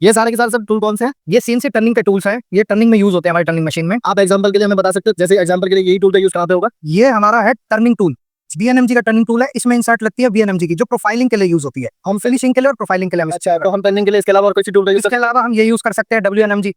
ये सारे के सारे सब टूल कौन से हैं? ये सीएनसी टर्निंग के टूल्स हैं, ये टर्निंग में यूज होते हैं हमारी टर्निंग मशीन में। आप एग्जांपल के लिए हमें बता सकते हो, जैसे एग्जांपल के लिए यही टूल का यूज कहाँ पे होगा? ये हमारा है टर्निंग टूल, बीएनएमजी का टर्निंग टूल है। इसमें इंसर्ट लगती है बीएनएमजी की, जो प्रोफाइलिंग के लिए यूज होती है, हम फिनिशिंग के लिए और प्रोफाइलिंग के लिए। अच्छा, तो हम टर्निंग के लिए इसके अलावा और कोई टूल का यूज? इसके अलावा हम ये यूज कर सकते हैं डब्ल्यूएनएमजी।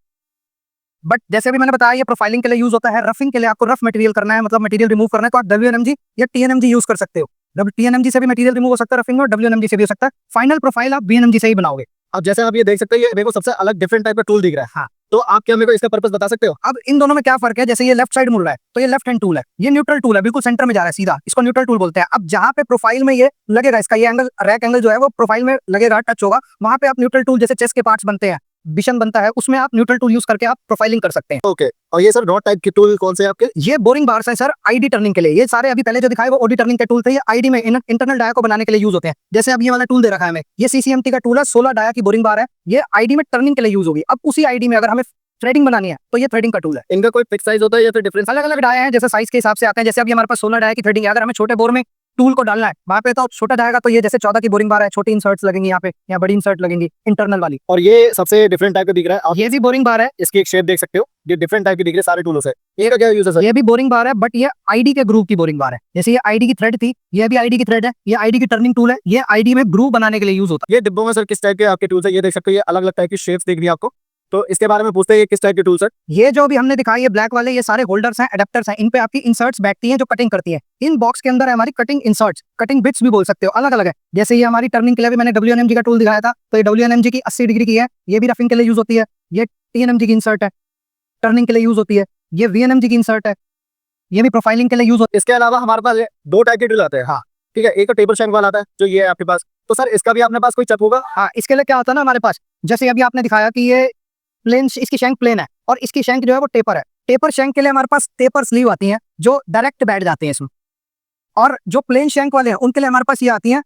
बट जैसे भी मैंने बताया, ये प्रोफाइलिंग के लिए यूज होता है। रफिंग के लिए आपको रफ मटेरियल करना है, मतलब मटेरियल रिमूव करना है, तो आप डब्ल्यूएनएमजी या टीएनएमजी यूज कर सकते हो। टीएनएमजी से भी मटेरियल रिमूव हो सकता है रफिंग में, और डब्ल्यूएनएमजी से भी हो सकता है। फाइनल प्रोफाइल आप बीएनएमजी से ही बनाओगे। अब जैसे आप ये देख सकते हैं, ये मेरे को सबसे अलग डिफरेंट टाइप का टूल दिख रहा है। हाँ, तो आप क्या मेरे को इसका पर्पस बता सकते हो? अब इन दोनों में क्या फर्क है? जैसे ये लेफ्ट साइड मुड़ रहा है तो ये लेफ्ट हैंड टूल है, ये न्यूट्रल टूल है, बिल्कुल सेंटर में जा रहा है सीधा, इसको न्यूट्रल टूल बोलते हैं। अब जहां पे प्रोफाइल में ये लगेगा, इसका ये एंगल, रैक एंगल जो है वो प्रोफाइल में लगेगा, टच होगा, वहां पे आप न्यूट्रल टूल, जैसे चेस्ट के पार्ट्स बनते हैं, बिशन बनता है, उसमें आप न्यूट्रल टूल यूज करके आप प्रोफाइलिंग कर सकते हैं। ओके, और ये सर नॉट टाइप के टूल कौन से हैं आपके? ये बोरिंग बार्स है सर, आईडी टर्निंग के लिए। ये सारे अभी पहले जो दिखाए वो ओडी टर्निंग के टूल थे, ये आईडी में इंटरनल डाया को बनाने के लिए यूज होते हैं। जैसे अब ये वाला टूल दे रखा है हमें, ये सीसीएमटी का टूल है, 16 डाया की बोरिंग बार है, ये आईडी में टर्निंग के लिए यूज होगी। अब उसी आईडी में अगर हमें थ्रेडिंग बनानी है तो ये थ्रेडिंग का टूल है। इनका कोई फिक्स साइज होता है या फिर डिफरेंस? अलग अलग डाया है, जैसे साइज के हिसाब से आते हैं। जैसे अभी हमारे पास 16 डाया की थ्रेडिंग है, अगर हमें छोटे बोर में टूल को डालना है वहां पे तो छोटा जाएगा, तो ये जैसे 14 की बोरिंग बार है, छोटी इंसर्ट्स लगेंगी यहाँ पे, यहाँ बड़ी इंसर्ट लगेंगी इंटरनल वाली। और ये सबसे डिफरेंट टाइप का दिख रहा है। आप ये भी बोरिंग बार है, इसकी एक शेप देख सकते हो, ये डिफरेंट टाइप की दिख रही है सारे टूलों से। ये का क्या यूज है सर? ये भी बोरिंग बार है, बट ये आईडी के ग्रुप की बोरिंग बार है। जैसे ये आईडी की थ्रेड थी, ये भी आईडी की थ्रेड है, ये आईडी की टर्निंग टूल है, ये आईडी में ग्रुप बनाने के लिए यूज होता ये डिब्बों में सर किस टाइप के आपके टूल्स है? ये देख सकते हो, ये अलग अलग टाइप की शेप्स दिख रही है आपको, तो इसके बारे में पूछते हैं, ये किस टाइप के टूल्स है? है। ये जो भी हमने दिखाई है ब्लैक वाले, ये सारे होल्डर्स हैं, एडेप्टर्स हैं, इन पे आपकी इंसर्ट्स बैठती हैं जो कटिंग करती है। इन बॉक्स के अंदर है हमारी कटिंग इंसर्ट्स, कटिंग बिट्स भी बोल सकते हो, अलग अलग है। जैसे ये हमारी टर्निंग के लिए भी मैंने डब्ल्यूएनएमजी का टूल दिखाया था, तो ये डब्ल्यूएनएमजी की 80 डिग्री की है, ये भी रफिंग के लिए यूज होती है। ये टीएनएमजी की इंसर्ट है, टर्निंग के लिए यूज होती है। ये वीएनएमजी की इंसर्ट है, ये भी प्रोफाइलिंग के लिए यूज होती इसके अलावा हमारे पास दो टाइप के टूल आते हैं। हाँ ठीक है, एक तो टेबल शैंक वाला आता है जो ये है आपके पास, तो सर इसका भी अपने पास कोई चप होगा? है। हाँ, इसके लिए क्या होता है ना हमारे पास, जैसे अभी आपने दिखाया कि ये प्लेन, इसकी शैंक प्लेन है और इसकी शैंक जो है वो टेपर है। टेपर शैंक के लिए हमारे पास टेपर स्लीव आती हैं जो डायरेक्ट बैठ जाते हैं इसमें, और जो प्लेन शैंक वाले हैं उनके लिए हमारे पास ये आती हैं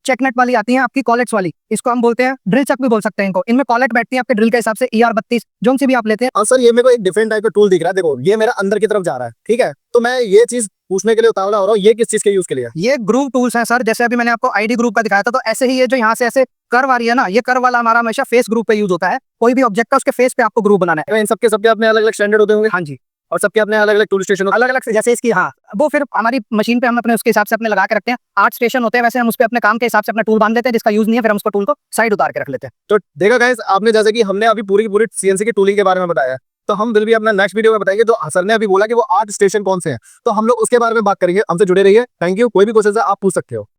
चेकनेट वाली, आती हैं आपकी कॉलेट्स वाली, इसको हम बोलते हैं ड्रिल चक भी बोल सकते हैं इनको। इनमें कॉलेट बैठती है आपके ड्रिल के हिसाब से, ER32 जो से भी आप लेते हैं। और सर ये मेरे को एक डिफरेंट टाइप का टूल दिख रहा है, देखो ये मेरा अंदर की तरफ जा रहा है, ठीक है, तो मैं ये चीज पूछने के लिए उतावला हो रहा हूँ, ये किस चीज के यूज के लिए? ये ग्रुप टूल्स हैं सर, जैसे अभी मैंने आपको आईडी ग्रुप का दिखाया था, तो ऐसे ही ये जो यहाँ से ऐसे कर्व आ रही है ना, ये कर्व वाला हमारा हमेशा फेस ग्रुप पे यूज होता है। कोई भी ऑब्जेक्ट का उसके फेस पे आपको ग्रुप बनाना है। इन सबके सबके अपने अलग अलग स्टैंडर्ड होते होंगे? हाँ जी, और सबके अपने अलग अलग टूल स्टेशन अलग अलग से, जैसे इसकी, हाँ, वो फिर हमारी मशीन पे हम अपने उसके हिसाब से अपने लगा के रखते हैं। 8 स्टेशन होते हैं, वैसे हम उस पे अपने काम के हिसाब से अपना टूल बांध लेते हैं, जिसका यूज नहीं है फिर हम उसको टूल को साइड उतार के रख लेते हैं। तो देखा गाइस, आपने जैसे कि हमने अभी पूरी की पूरी सीएनसी की टूलिंग के बारे में बताया, तो हम विल भी अपना नेक्स्ट वीडियो में बताएंगे। जो सर ने अभी बोला कि वो 8 स्टेशन कौन से हैं, तो हम लोग उसके बारे में बात करेंगे। हमसे जुड़े रहिए। Thank you. कोई भी क्वेश्चन है आप पूछ सकते हो।